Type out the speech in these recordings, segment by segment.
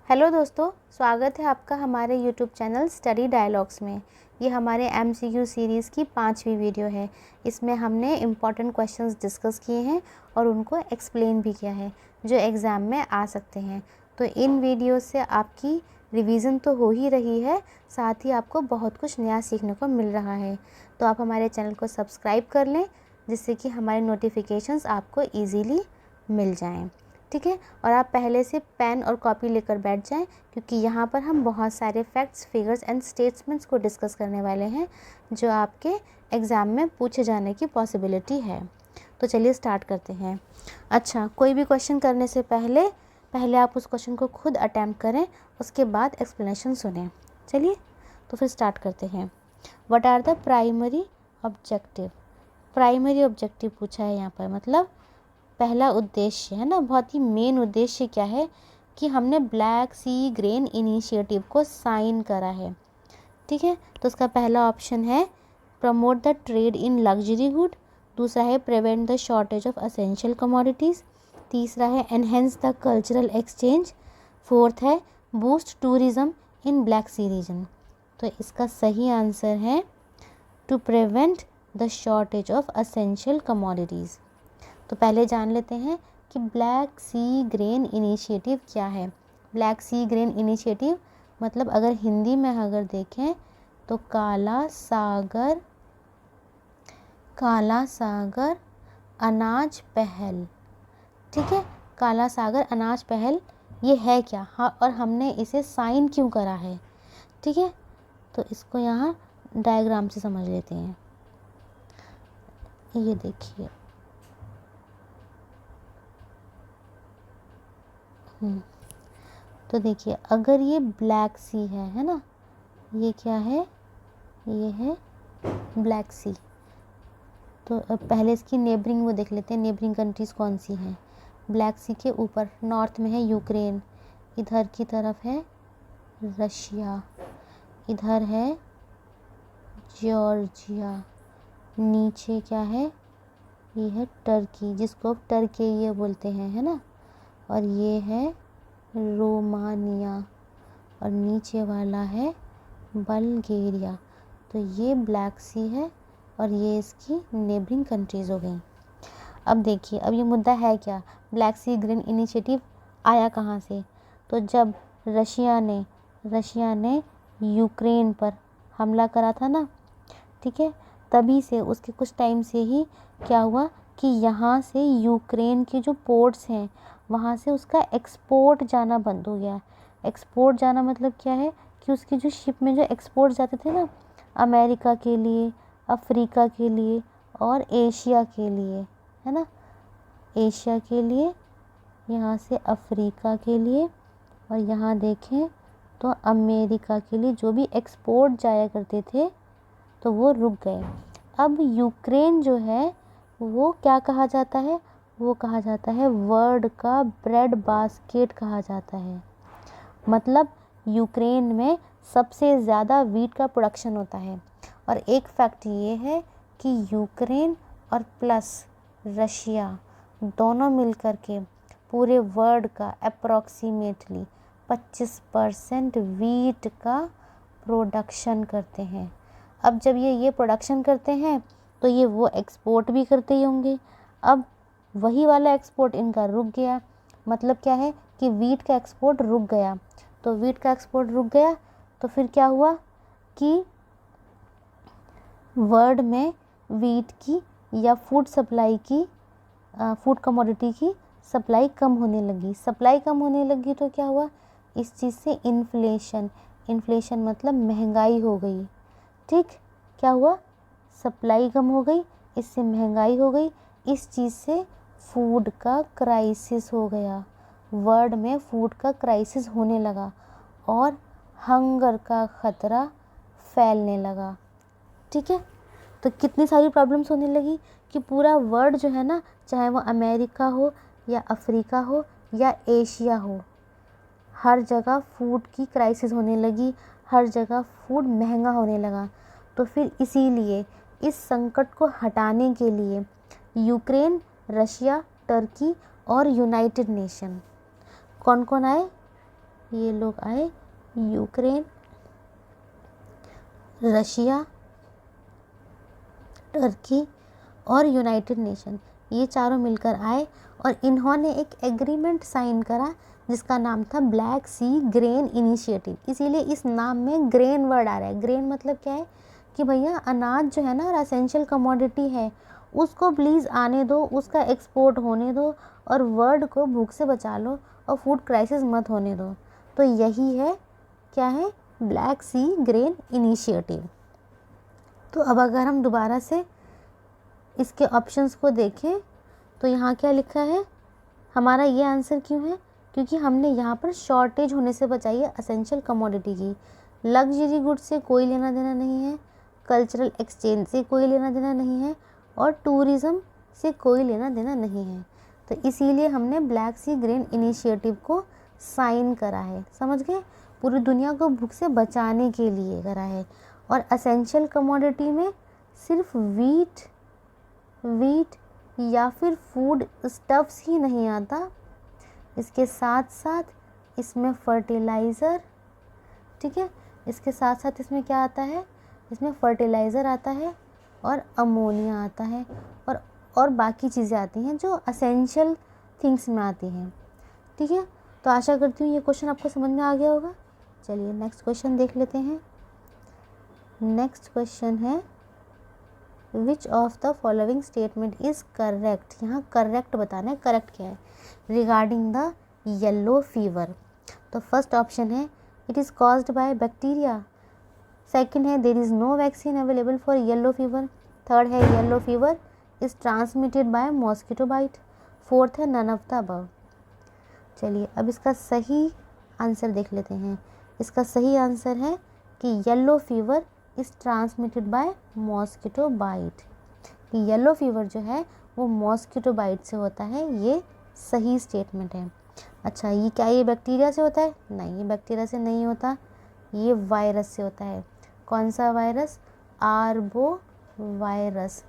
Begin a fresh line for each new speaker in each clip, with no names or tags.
Hello दोस्तों, स्वागत है आपका हमारे यूट्यूब चैनल स्टडी डायलॉग्स में। ये हमारे MCQ सीरीज़ की 5वीं वीडियो है। इसमें हमने इम्पॉर्टेंट क्वेश्चंस डिस्कस किए हैं और उनको एक्सप्लेन भी किया है जो एग्ज़ाम में आ सकते हैं। तो इन वीडियो से आपकी रिवीजन तो हो ही रही है, साथ ही आपको बहुत कुछ नया सीखने को मिल रहा है। तो आप हमारे चैनल को सब्सक्राइब कर लें जिससे कि हमारे नोटिफिकेशंस आपको ईज़िली मिल जाएँ। ठीक है, और आप पहले से पेन और कॉपी लेकर बैठ जाएं क्योंकि यहाँ पर हम बहुत सारे फैक्ट्स, फिगर्स एंड स्टेटमेंट्स को डिस्कस करने वाले हैं जो आपके एग्ज़ाम में पूछे जाने की पॉसिबिलिटी है। तो चलिए स्टार्ट करते हैं। अच्छा, कोई भी क्वेश्चन करने से पहले आप उस क्वेश्चन को खुद अटैम्प्ट करें, उसके बाद एक्सप्लेनेशन सुनें। चलिए तो फिर स्टार्ट करते हैं। What are the primary objective? Primary objective पूछा है यहाँ पर, मतलब पहला उद्देश्य है ना, बहुत ही मेन उद्देश्य क्या है कि हमने ब्लैक सी ग्रेन इनिशिएटिव को साइन करा है। ठीक है, तो उसका पहला ऑप्शन है promote the trade in luxury good, दूसरा है prevent the shortage of essential commodities, तीसरा है enhance the cultural exchange, fourth है boost tourism in Black Sea region. तो इसका सही आंसर है to prevent the shortage of essential commodities. तो पहले जान लेते हैं कि ब्लैक सी ग्रेन इनिशिएटिव क्या है। ब्लैक सी ग्रेन इनिशिएटिव मतलब अगर हिंदी में अगर देखें तो काला सागर अनाज पहल। ठीक है, काला सागर अनाज पहल ये है क्या, हाँ, और हमने इसे साइन क्यों करा है। ठीक है, तो इसको यहाँ डायग्राम से समझ लेते हैं। ये देखिए, तो देखिए अगर ये ब्लैक सी है ना, ये क्या है, ये है ब्लैक सी। तो पहले इसकी नेबरिंग वो देख लेते हैं, नेबरिंग कंट्रीज़ कौन सी हैं। ब्लैक सी के ऊपर नॉर्थ में है यूक्रेन, इधर की तरफ है रशिया, इधर है जॉर्जिया, नीचे क्या है, ये है टर्की जिसको टर्की ये बोलते हैं, है ना, और ये है रोमानिया, और नीचे वाला है बल्गेरिया। तो ये ब्लैक सी है और ये इसकी नेबरिंग कंट्रीज़ हो गई। अब देखिए, अब ये मुद्दा है क्या, ब्लैक सी ग्रीन इनिशिएटिव आया कहाँ से? तो जब रशिया ने यूक्रेन पर हमला करा था ना, ठीक है, तभी से उसके कुछ टाइम से ही क्या हुआ कि यहाँ से यूक्रेन के जो पोर्ट्स हैं वहाँ से उसका एक्सपोर्ट जाना बंद हो गया। एक्सपोर्ट जाना मतलब क्या है कि उसकी जो शिप में जो एक्सपोर्ट जाते थे ना, अमेरिका के लिए, अफ्रीका के लिए और एशिया के लिए, है ना, एशिया के लिए, यहाँ से अफ्रीका के लिए, और यहाँ देखें तो अमेरिका के लिए जो भी एक्सपोर्ट जाया करते थे तो वो रुक गए। अब यूक्रेन जो है वो क्या कहा जाता है, वो कहा जाता है वर्ल्ड का ब्रेड बास्केट कहा जाता है। मतलब यूक्रेन में सबसे ज़्यादा वीट का प्रोडक्शन होता है। और एक फैक्ट ये है कि यूक्रेन और प्लस रशिया दोनों मिलकर के पूरे वर्ल्ड का अप्रॉक्सीमेटली 25% वीट का प्रोडक्शन करते हैं। अब जब ये प्रोडक्शन करते हैं तो ये वो एक्सपोर्ट भी करते ही होंगे। अब वही वाला एक्सपोर्ट इनका रुक गया, मतलब क्या है कि वीट का एक्सपोर्ट रुक गया। तो वीट का एक्सपोर्ट रुक गया तो फिर क्या हुआ कि वर्ल्ड में वीट की या फूड सप्लाई की, फूड कमोडिटी की सप्लाई कम होने लगी। सप्लाई कम होने लगी तो क्या हुआ, इस चीज़ से इन्फ्लेशन मतलब महंगाई हो गई। ठीक, क्या हुआ, सप्लाई कम हो गई, इससे महंगाई हो गई, इस चीज़ से फूड का क्राइसिस हो गया। वर्ल्ड में फूड का क्राइसिस होने लगा और हंगर का ख़तरा फैलने लगा। ठीक है, तो कितनी सारी प्रॉब्लम्स होने लगी कि पूरा वर्ल्ड जो है ना, चाहे वो अमेरिका हो या अफ्रीका हो या एशिया हो, हर जगह फूड की क्राइसिस होने लगी, हर जगह फूड महंगा होने लगा। तो फिर इसीलिए इस संकट को हटाने के लिए यूक्रेन, रशिया, टर्की और यूनाइटेड नेशन, कौन कौन आए, ये लोग आए, यूक्रेन, रशिया, टर्की और यूनाइटेड नेशन, ये चारों मिलकर आए और इन्होंने एक एग्रीमेंट साइन करा जिसका नाम था ब्लैक सी ग्रेन इनिशिएटिव। इसीलिए इस नाम में ग्रेन वर्ड आ रहा है। ग्रेन मतलब क्या है कि भैया अनाज जो है ना, और एसेंशियल कमोडिटी है, उसको प्लीज़ आने दो, उसका एक्सपोर्ट होने दो और वर्ल्ड को भूख से बचा लो और फूड क्राइसिस मत होने दो। तो यही है, क्या है, ब्लैक सी ग्रेन इनिशिएटिव। तो अब अगर हम दोबारा से इसके ऑप्शंस को देखें तो यहाँ क्या लिखा है, हमारा ये आंसर क्यों है, क्योंकि हमने यहाँ पर शॉर्टेज होने से बचाई है एसेंशियल कमोडिटी की। लग्जरी गुड्स से कोई लेना देना नहीं है, कल्चरल एक्सचेंज से कोई लेना देना नहीं है और टूरिज़्म से कोई लेना देना नहीं है। तो इसीलिए हमने ब्लैक सी ग्रेन इनिशिएटिव को साइन करा है। समझ गए, पूरी दुनिया को भूख से बचाने के लिए करा है। और एसेंशियल कमोडिटी में सिर्फ वीट या फिर फूड स्टफ्स ही नहीं आता, इसके साथ साथ इसमें फर्टिलाइज़र, ठीक है, इसके साथ साथ इसमें क्या आता है, इसमें फर्टिलाइज़र आता है और अमोनिया आता है और बाकी चीज़ें आती हैं जो एसेंशियल थिंग्स में आती हैं। ठीक है, तो आशा करती हूँ ये क्वेश्चन आपको समझ में आ गया होगा। चलिए नेक्स्ट क्वेश्चन देख लेते हैं। नेक्स्ट क्वेश्चन है which of the following statement is correct. यहाँ करेक्ट बताना है, करेक्ट क्या है रिगार्डिंग द येलो फीवर। तो फर्स्ट ऑप्शन है it is caused by bacteria. Second है there is no vaccine available for yellow fever. Third है yellow fever is transmitted by mosquito bite. Fourth है none of the above. चलिए अब इसका सही answer देख लेते हैं। इसका सही आंसर है कि yellow fever is transmitted by mosquito bite. Yellow fever जो है वो मॉस्किटो बाइट से होता है, ये सही स्टेटमेंट है। अच्छा, ये क्या ये बैक्टीरिया से होता है? नहीं, ये बैक्टीरिया से नहीं होता, ये वायरस से होता है। कौन सा वायरस? आर्बो वायरस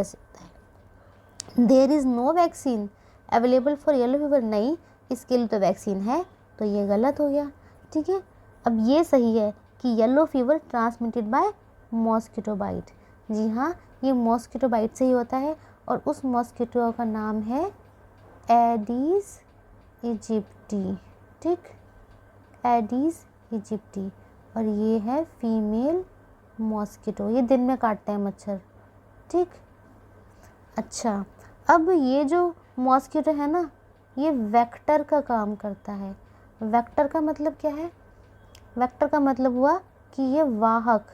से होता है। There is no vaccine available for yellow fever, नहीं इसके लिए तो वैक्सीन है, तो ये गलत हो गया। ठीक है, अब ये सही है कि yellow fever transmitted by mosquito bite. जी हाँ, ये मॉस्किटो बाइट से ही होता है और उस मॉस्किटो का नाम है एडीज इजिप्टी। ठीक, एडीज इजिप्टी, और ये है फीमेल मॉस्किटो, ये दिन में काटता है मच्छर। ठीक, अच्छा, अब ये जो मॉस्किटो है ना, ये वेक्टर का काम करता है। वेक्टर का मतलब क्या है? वेक्टर का मतलब हुआ कि ये वाहक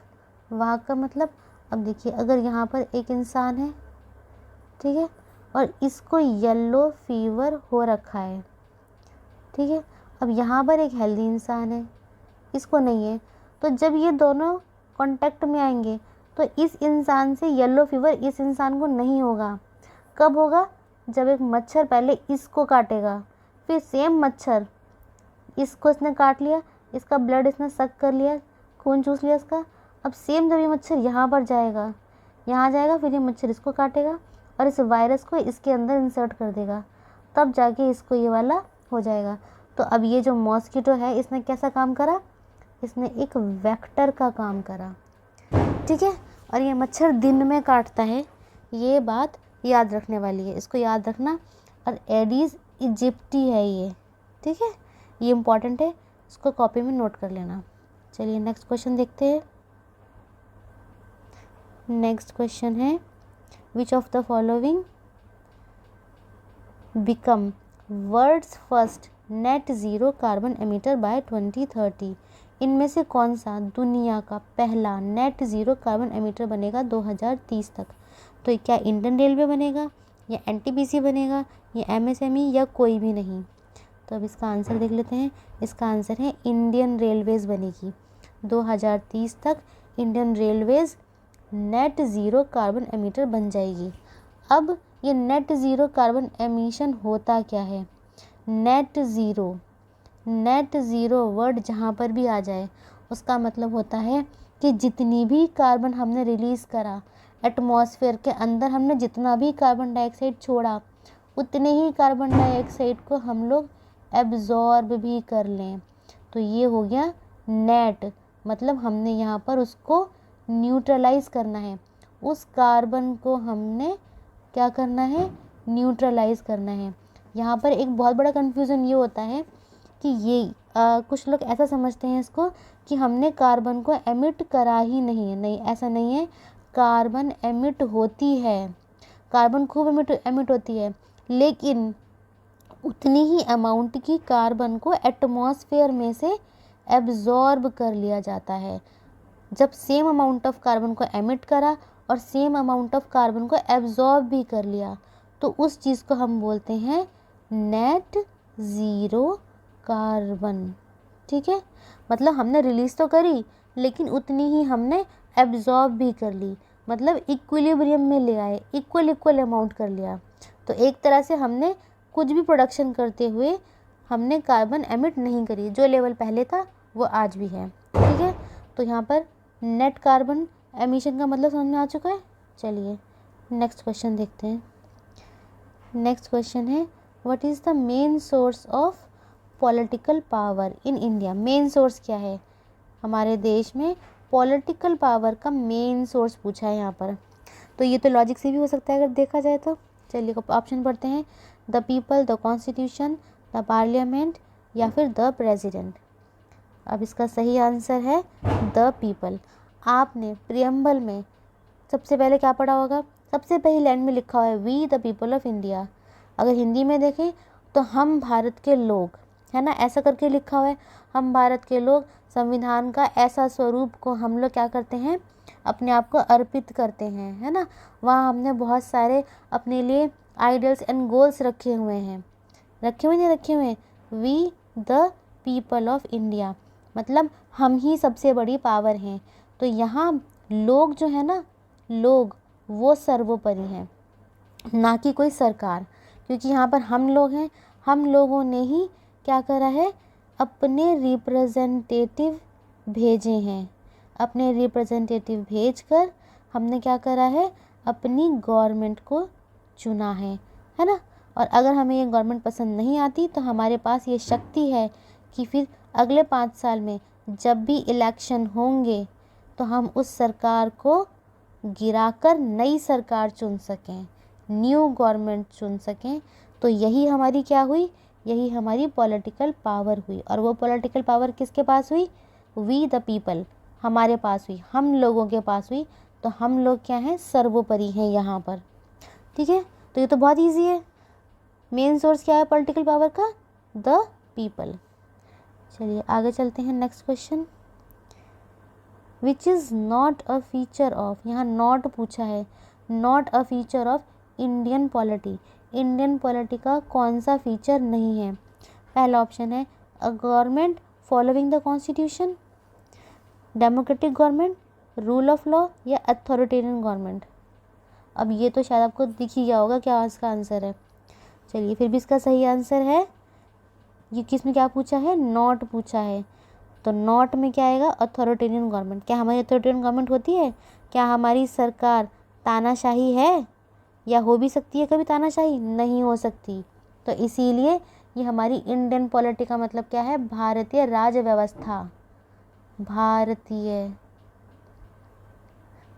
का मतलब, अब देखिए अगर यहाँ पर एक इंसान है, ठीक है, और इसको येलो फीवर हो रखा है, ठीक है, अब यहाँ पर एक हेल्दी इंसान है, इसको नहीं है, तो जब ये दोनों कांटेक्ट में आएंगे तो इस इंसान से येलो फीवर इस इंसान को नहीं होगा। कब होगा? जब एक मच्छर पहले इसको काटेगा, फिर सेम मच्छर इसको इसने काट लिया, इसका ब्लड इसने सक कर लिया, खून चूस लिया इसका। अब सेम जब ये मच्छर यहाँ पर जाएगा, फिर ये मच्छर इसको काटेगा और इस वायरस को इसके अंदर इंसर्ट कर देगा, तब जाके इसको ये वाला हो जाएगा। तो अब ये जो मॉस्किटो है इसने कैसा काम करा? इसने एक वेक्टर का काम करा। ठीक है, और ये मच्छर दिन में काटता है, ये बात याद रखने वाली है, इसको याद रखना। और एडीज इजिप्टी है ये, ठीक है, ये इम्पॉर्टेंट है, इसको कॉपी में नोट कर लेना। चलिए नेक्स्ट क्वेश्चन देखते हैं। नेक्स्ट क्वेश्चन है which of the following become world's first net zero carbon emitter by 2030। इनमें से कौन सा दुनिया का पहला नेट ज़ीरो कार्बन एमिटर बनेगा 2030 तक? तो क्या इंडियन रेलवे बनेगा, या एनटीपीसी बनेगा, या एमएसएमई, या कोई भी नहीं? तो अब इसका आंसर देख लेते हैं। इसका आंसर है इंडियन रेलवेज़ बनेगी। 2030 तक Indian Railways net zero carbon emitter बन जाएगी। अब ये नेट ज़ीरो कार्बन एमिशन होता क्या है? नेट ज़ीरो वर्ड जहाँ पर भी आ जाए उसका मतलब होता है कि जितनी भी कार्बन हमने रिलीज़ करा एटमॉस्फेयर के अंदर, हमने जितना भी कार्बन डाइऑक्साइड छोड़ा, उतने ही कार्बन डाइऑक्साइड को हम लोग एब्जॉर्ब भी कर लें। तो ये हो गया नेट, मतलब हमने यहाँ पर उसको न्यूट्रलाइज करना है, उस कार्बन को हमने क्या करना है, न्यूट्रलाइज करना है। यहाँ पर एक बहुत बड़ा कन्फ्यूज़न ये होता है कि ये कुछ लोग ऐसा समझते हैं इसको कि हमने कार्बन को एमिट करा ही नहीं है। नहीं, ऐसा नहीं है, कार्बन एमिट होती है, कार्बन खूब एमिट होती है, लेकिन उतनी ही अमाउंट की कार्बन को एटमॉस्फेयर में से एब्जॉर्ब कर लिया जाता है। जब सेम अमाउंट ऑफ कार्बन को एमिट करा और सेम अमाउंट ऑफ कार्बन को एब्जॉर्ब भी कर लिया, तो उस चीज़ को हम बोलते हैं नेट ज़ीरो कार्बन। ठीक है, मतलब हमने रिलीज़ तो करी लेकिन उतनी ही हमने एब्जॉर्ब भी कर ली, मतलब इक्विलिब्रियम में ले आए, इक्वल अमाउंट कर लिया। तो एक तरह से हमने कुछ भी प्रोडक्शन करते हुए हमने कार्बन एमिट नहीं करी, जो लेवल पहले था वो आज भी है। ठीक है, तो यहाँ पर नेट कार्बन एमिशन का मतलब समझ में आ चुका है। चलिए नेक्स्ट क्वेश्चन देखते हैं। नेक्स्ट क्वेश्चन है, what is the main source of political power in India. Main source क्या है हमारे देश में, पॉलिटिकल पावर का मेन सोर्स पूछा है यहाँ पर। तो ये तो लॉजिक से भी हो सकता है अगर देखा जाए तो। चलिए ऑप्शन पढ़ते हैं, the people, the constitution, the parliament या फिर द प्रेसिडेंट। अब इसका सही आंसर है द पीपल। आपने प्रियम्बल में सबसे पहले क्या पढ़ा होगा, सबसे पहली लाइन में लिखा हुआ है we the people of India. अगर हिंदी में देखें तो हम भारत के लोग, है ना, ऐसा करके लिखा हुआ है, हम भारत के लोग संविधान का ऐसा स्वरूप को हम लोग क्या करते हैं, अपने आप को अर्पित करते हैं, है ना। वहाँ हमने बहुत सारे अपने लिए आइडियल्स एंड गोल्स रखे हुए हैं, रखे हुए नहीं रखे हुए, we the people of India, मतलब हम ही सबसे बड़ी पावर हैं। तो यहाँ लोग जो है ना, लोग वो सर्वोपरि हैं, ना कि कोई सरकार, क्योंकि यहाँ पर हम लोग हैं, हम लोगों ने ही क्या करा है, अपने रिप्रेजेंटेटिव भेजे हैं, अपने रिप्रेजेंटेटिव भेजकर हमने क्या करा है, अपनी गवर्नमेंट को चुना है ना। और अगर हमें ये गवर्नमेंट पसंद नहीं आती तो हमारे पास ये शक्ति है कि फिर अगले 5 साल में जब भी इलेक्शन होंगे तो हम उस सरकार को गिराकर नई सरकार चुन सकें, न्यू गवर्नमेंट चुन सकें। तो यही हमारी क्या हुई, यही हमारी पॉलिटिकल पावर हुई। और वो पॉलिटिकल पावर किसके पास हुई, वी द पीपल, हमारे पास हुई, हम लोगों के पास हुई। तो हम लोग क्या हैं, सर्वोपरि हैं यहाँ पर। ठीक है, तो ये तो बहुत ईजी है। मेन सोर्स क्या है पॉलिटिकल पावर का, द पीपल। चलिए आगे चलते हैं, next question, which is not a feature of, यहाँ नॉट पूछा है, not a feature of Indian polity. Indian polity का कौन सा फीचर नहीं है। पहला ऑप्शन है a government following the constitution, democratic government, rule of law या अथॉरिटेरियन गवर्नमेंट। अब ये तो शायद आपको दिख ही गया होगा क्या इसका आंसर है। चलिए फिर भी इसका सही आंसर है, ये किसमें क्या पूछा है, नॉट पूछा है। तो नॉट में क्या आएगा, अथॉरिटेरियन गवर्नमेंट। क्या हमारी अथॉरिटेरियन गवर्नमेंट होती है, क्या हमारी सरकार तानाशाही है, या हो भी सकती है कभी तानाशाही, नहीं हो सकती। तो इसीलिए ये हमारी इंडियन पॉलिटी का मतलब क्या है, भारतीय राज व्यवस्था, भारतीय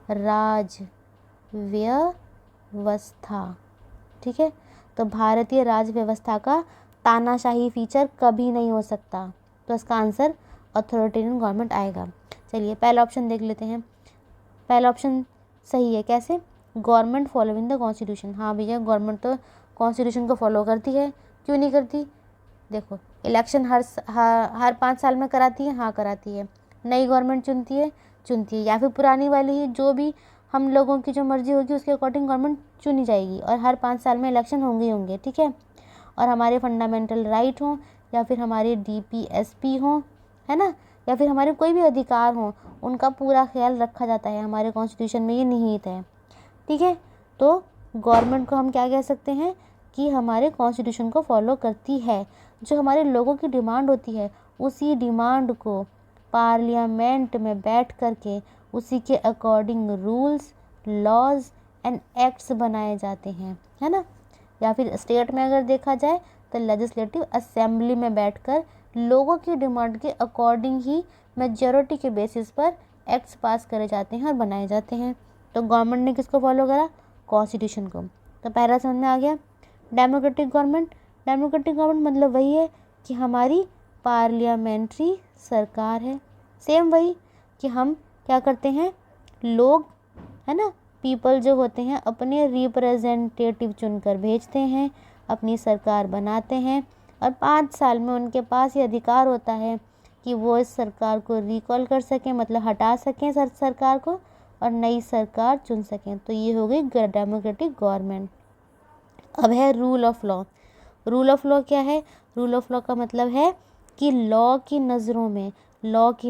राज व्यवस्था। ठीक है, तो भारतीय राज व्यवस्था का तानाशाही फीचर कभी नहीं हो सकता। तो इसका आंसर अथॉरिटेरियन गवर्नमेंट आएगा। चलिए पहला ऑप्शन देख लेते हैं। पहला ऑप्शन सही है, कैसे, गवर्नमेंट फॉलोइंग द कॉन्स्टिट्यूशन। हाँ भैया, गवर्नमेंट तो कॉन्स्टिट्यूशन को फॉलो करती है, क्यों नहीं करती। देखो इलेक्शन हर 5 साल में कराती है, हाँ कराती है। नई गवर्नमेंट चुनती है, या फिर पुरानी वाली ही, जो भी हम लोगों की जो मर्जी होगी उसके अकॉर्डिंग गवर्नमेंट चुनी जाएगी। और हर 5 साल में इलेक्शन होंगे ही होंगे। ठीक है, और हमारे फंडामेंटल राइट हों या फिर हमारे DPSP हों, है ना, या फिर हमारे कोई भी अधिकार हों, उनका पूरा ख्याल रखा जाता है, हमारे कॉन्स्टिट्यूशन में ये निहित है। ठीक है, तो गवर्नमेंट को हम क्या कह सकते हैं कि हमारे कॉन्स्टिट्यूशन को फॉलो करती है। जो हमारे लोगों की डिमांड होती है उसी डिमांड को पार्लियामेंट में बैठ करके उसी के according rules, laws and acts बनाए जाते हैं, है ना। या फिर स्टेट में अगर देखा जाए द लेजिस्लेटिव असेंबली में बैठकर लोगों की डिमांड के अकॉर्डिंग ही मेजॉरिटी के बेसिस पर एक्ट्स पास करे जाते हैं और बनाए जाते हैं। तो गवर्नमेंट ने किसको फॉलो करा? कॉन्स्टिट्यूशन को। तो पहला समझ में आ गया। डेमोक्रेटिक गवर्नमेंट, डेमोक्रेटिक गवर्नमेंट मतलब वही है कि हमारी पार्लियामेंट्री सरकार है। सेम वही कि हम क्या करते हैं, लोग है ना, पीपल जो होते हैं अपने रिप्रेजेंटेटिव चुनकर भेजते हैं, अपनी सरकार बनाते हैं और 5 साल में उनके पास ये अधिकार होता है कि वो इस सरकार को रिकॉल कर सकें, मतलब हटा सकें सरकार को और नई सरकार चुन सकें। तो ये हो गई डेमोक्रेटिक गवर्नमेंट। अब है rule of law. Rule of law क्या है? रूल ऑफ लॉ का मतलब है कि लॉ की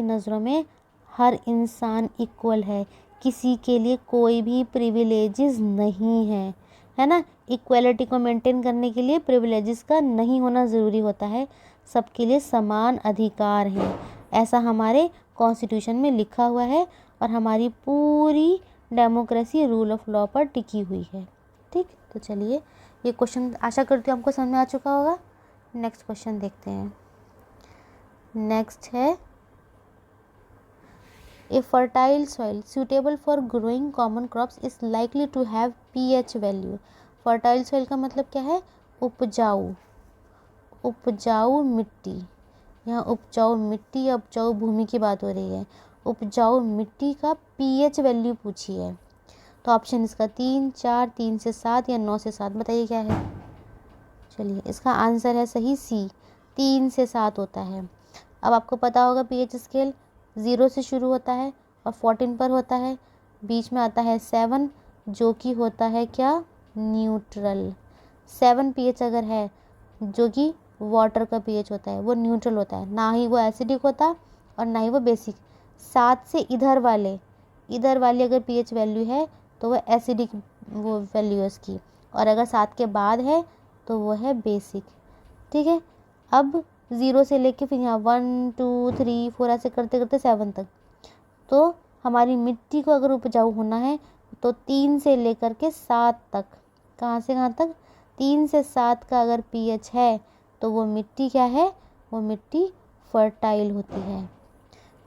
नज़रों में हर इंसान इक्वल है, किसी के लिए कोई भी प्रिविलेजेस नहीं है ना। इक्वलिटी को मेंटेन करने के लिए प्रिविलेजेस का नहीं होना ज़रूरी होता है, सबके लिए समान अधिकार हैं, ऐसा हमारे कॉन्स्टिट्यूशन में लिखा हुआ है और हमारी पूरी डेमोक्रेसी रूल ऑफ लॉ पर टिकी हुई है। ठीक, तो चलिए ये क्वेश्चन आशा करती हूँ आपको समझ में आ चुका होगा। नेक्स्ट क्वेश्चन देखते हैं। नेक्स्ट है, A fertile soil suitable for growing common crops is likely to have pH value. Fertile soil का मतलब क्या है? उपजाऊ मिट्टी। यहाँ उपजाऊ मिट्टी या उपजाऊ भूमि की बात हो रही है। उपजाऊ मिट्टी का pH वैल्यू पूछी है। तो ऑप्शन इसका 3, 4, 3 से 7 या 9 से 7, बताइए क्या है। चलिए इसका आंसर है सही सी, 3 से 7 होता है। अब आपको पता होगा pH स्केल 0 से शुरू होता है और 14 पर होता है, बीच में आता है 7 जो कि होता है क्या? न्यूट्रल। 7 pH अगर है जो कि वाटर का pH होता है, वो न्यूट्रल होता है, ना ही वो एसिडिक होता और ना ही वो बेसिक। 7 से इधर वाली अगर pH वैल्यू है तो वो एसिडिक वो वैल्यू है उसकी, और अगर 7 के बाद है तो वो है बेसिक। ठीक है, अब 0 से लेके फिर यहाँ 1, 2, 3, 4 ऐसे करते करते 7 तक। तो हमारी मिट्टी को अगर उपजाऊ होना है तो 3 से लेकर के 7 तक, कहाँ से कहाँ तक? 3 से 7 का अगर pH है तो वो मिट्टी क्या है? वो मिट्टी फर्टाइल होती है।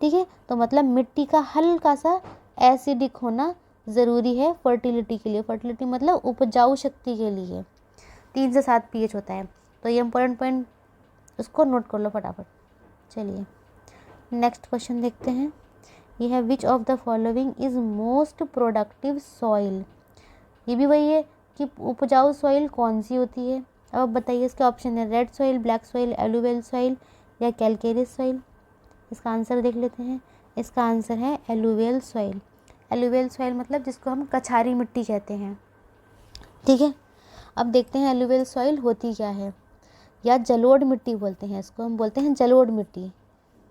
ठीक है, तो मतलब मिट्टी का हल्का सा एसिडिक होना ज़रूरी है फर्टिलिटी के लिए। फर्टिलिटी मतलब उपजाऊ शक्ति के लिए 3 से 7 pH होता है। तो ये इंपॉर्टेंट पॉइंट उसको नोट कर लो फटाफट। चलिए नेक्स्ट क्वेश्चन देखते हैं। ये है which of the following is most productive soil. ये भी वही है कि उपजाऊ सॉइल कौन सी होती है। अब आप बताइए, इसके ऑप्शन है red soil, black soil, alluvial soil या कैलकेरियस सॉइल। इसका आंसर देख लेते हैं। इसका आंसर है एलुवियल सॉइल। एलुवियल सॉइल मतलब जिसको हम कछारी मिट्टी कहते हैं। ठीक है, अब देखते हैं एलुवियल सॉइल होती क्या है, या जलोढ़ मिट्टी बोलते हैं इसको, हम बोलते हैं जलोढ़ मिट्टी।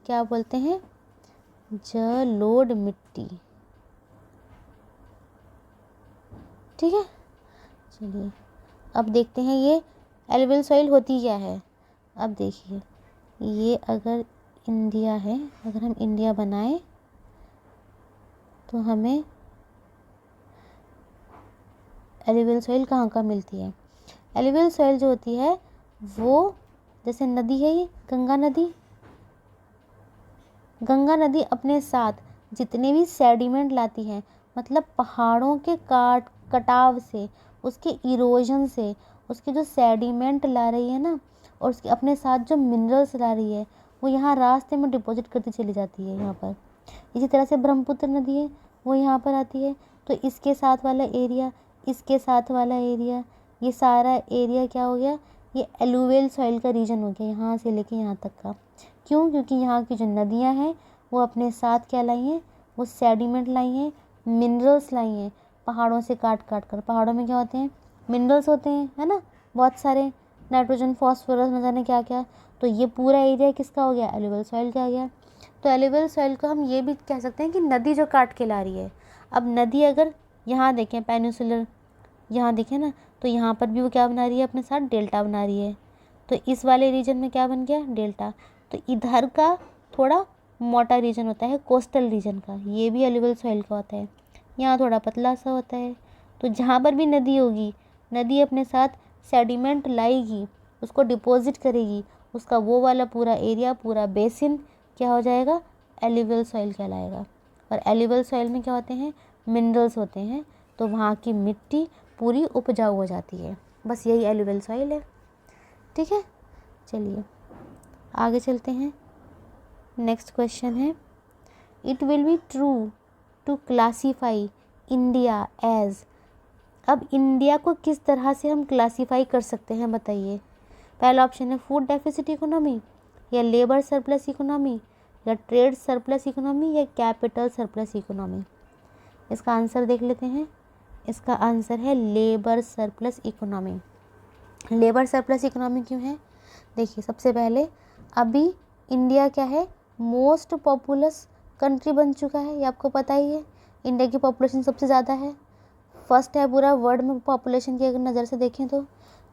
क्या बोलते हैं? जलोढ़ मिट्टी। ठीक है, चलिए अब देखते हैं ये एलुवियल सॉइल होती क्या है। अब देखिए, ये अगर इंडिया है, अगर हम इंडिया बनाएं तो हमें एलुवियल सॉइल कहाँ कहाँ मिलती है। एलुवियल सॉइल जो होती है वो जैसे नदी है, ये गंगा नदी अपने साथ जितने भी सेडिमेंट लाती है, मतलब पहाड़ों के कटाव से, उसके इरोजन से, उसके जो सेडिमेंट ला रही है ना, और उसके अपने साथ जो मिनरल्स ला रही है, वो यहाँ रास्ते में डिपॉजिट करती चली जाती है यहाँ पर। इसी तरह से ब्रह्मपुत्र नदी है, वो यहाँ पर आती है, तो इसके साथ वाला एरिया, इसके साथ वाला एरिया, ये सारा एरिया क्या हो गया? ये एलुवियल सॉइल का रीजन हो गया, यहाँ से लेके यहाँ तक का। क्यों? क्योंकि यहाँ की जो नदियाँ हैं वो अपने साथ क्या लाई हैं? वो सेडिमेंट लाई हैं, मिनरल्स लाई हैं, पहाड़ों से काट कर। पहाड़ों में क्या होते हैं? मिनरल्स होते हैं, है ना, बहुत सारे, नाइट्रोजन, फॉस्फोरस, न जाने क्या क्या। तो ये पूरा एरिया किसका हो गया? एलुवियल सॉइल का आ गया। तो एलुवियल सॉइल को हम ये भी कह सकते हैं कि नदी जो काट के ला रही है। अब नदी अगर यहाँ देखें, पेनिनसुलर यहाँ देखें ना, तो यहाँ पर भी वो क्या बना रही है? अपने साथ डेल्टा बना रही है। तो इस वाले रीजन में क्या बन गया? डेल्टा। तो इधर का थोड़ा मोटा रीजन होता है कोस्टल रीजन का, ये भी एलुवियल सॉइल का होता है। यहाँ थोड़ा पतला सा होता है। तो जहाँ पर भी नदी होगी, नदी अपने साथ सेडिमेंट लाएगी, उसको डिपॉजिट करेगी, उसका वो वाला पूरा एरिया, पूरा बेसिन क्या हो जाएगा, एलुवियल सॉइल कहलाएगा। और एलुवियल सॉइल में क्या होते हैं, मिनरल्स होते हैं, तो वहाँ की मिट्टी पूरी उपजाऊ हो जाती है। बस यही एलुवियल सॉइल है। ठीक है, चलिए आगे चलते हैं। नेक्स्ट क्वेश्चन है, it will be true to classify India as. अब इंडिया को किस तरह से हम क्लासीफाई कर सकते हैं बताइए। पहला ऑप्शन है फूड डेफिसिट इकोनॉमी, या लेबर सरप्लस इकोनॉमी, या ट्रेड सरप्लस इकोनॉमी, या कैपिटल सरप्लस इकोनॉमी। इसका आंसर देख लेते हैं। इसका आंसर है labour surplus economy. Labour surplus economy क्यों है, देखिए सबसे पहले अभी इंडिया क्या है, मोस्ट पॉपुलस कंट्री बन चुका है, ये आपको पता ही है। इंडिया की पॉपुलेशन सबसे ज़्यादा है, फर्स्ट है पूरा वर्ल्ड में पॉपुलेशन की अगर नज़र से देखें तो।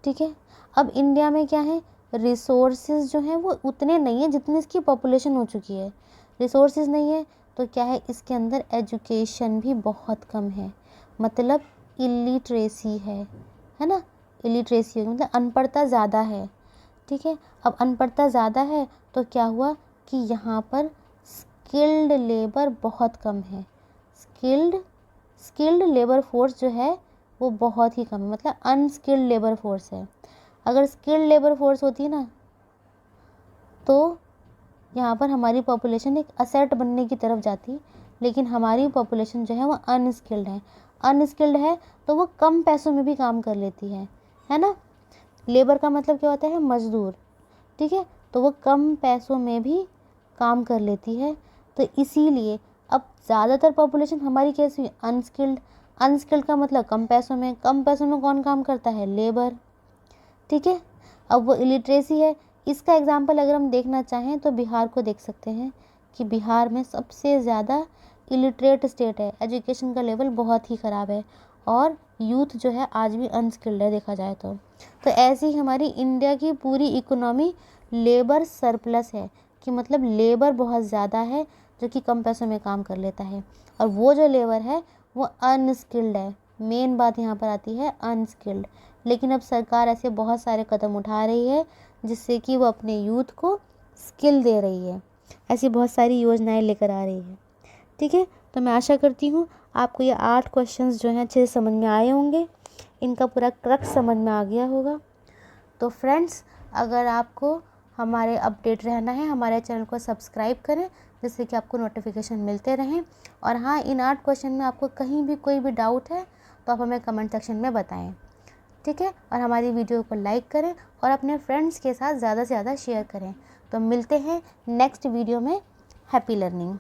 ठीक है, अब इंडिया में क्या है, रिसोर्सेज जो हैं वो उतने नहीं है जितनी इसकी पॉपुलेशन हो चुकी है। रिसोर्सेज नहीं है तो क्या है, इसके अंदर एजुकेशन भी बहुत कम है, मतलब इलिटरेसी है ना। इलिटरेसी मतलब अनपढ़ता ज़्यादा है। ठीक है, अब अनपढ़ता ज़्यादा है तो क्या हुआ कि यहाँ पर स्किल्ड लेबर बहुत कम है। स्किल्ड लेबर फोर्स जो है वो बहुत ही कम है, मतलब अनस्किल्ड लेबर फोर्स है। अगर स्किल्ड लेबर फोर्स होती ना तो यहाँ पर हमारी पॉपुलेशन एक असेट बनने की तरफ जाती, लेकिन हमारी पॉपुलेशन जो है वो अनस्किल्ड है। अनस्किल्ड है तो वो कम पैसों में भी काम कर लेती है ना। लेबर का मतलब क्या होता है, मजदूर। ठीक है, तो वो कम पैसों में भी काम कर लेती है, तो इसीलिए अब ज़्यादातर पॉपुलेशन हमारी कैसी हुई, अनस्किल्ड। अनस्किल्ड का मतलब कम पैसों में, कम पैसों में कौन काम करता है, लेबर। ठीक है, अब वो इलिटरेसी है। इसका एग्जाम्पल अगर हम देखना चाहें तो बिहार को देख सकते हैं कि बिहार में सबसे ज़्यादा इलिटरेट स्टेट है, एजुकेशन का लेवल बहुत ही ख़राब है, और यूथ जो है आज भी अनस्किल्ड है देखा जाए तो ऐसी ही हमारी इंडिया की पूरी इकोनॉमी लेबर सरप्लस है, कि मतलब लेबर बहुत ज़्यादा है जो कि कम पैसों में काम कर लेता है, और वो जो लेबर है वो अनस्किल्ड है। मेन बात यहाँ पर आती है अनस्किल्ड। लेकिन अब सरकार ऐसे बहुत सारे कदम उठा रही है जिससे कि वो अपने यूथ को स्किल दे रही है, ऐसी बहुत सारी योजनाएं लेकर आ रही है। ठीक है, तो मैं आशा करती हूँ आपको ये 8 क्वेश्चंस जो हैं अच्छे से समझ में आए होंगे, इनका पूरा क्रक्स समझ में आ गया होगा। तो फ्रेंड्स, अगर आपको हमारे अपडेट रहना है, हमारे चैनल को सब्सक्राइब करें जिससे कि आपको नोटिफिकेशन मिलते रहें। और हाँ, इन 8 क्वेश्चन में आपको कहीं भी कोई भी डाउट है तो आप हमें कमेंट सेक्शन में बताएं। ठीक है, और हमारी वीडियो को लाइक करें और अपने फ्रेंड्स के साथ ज़्यादा से ज़्यादा शेयर करें। तो मिलते हैं नेक्स्ट वीडियो में। Happy learning.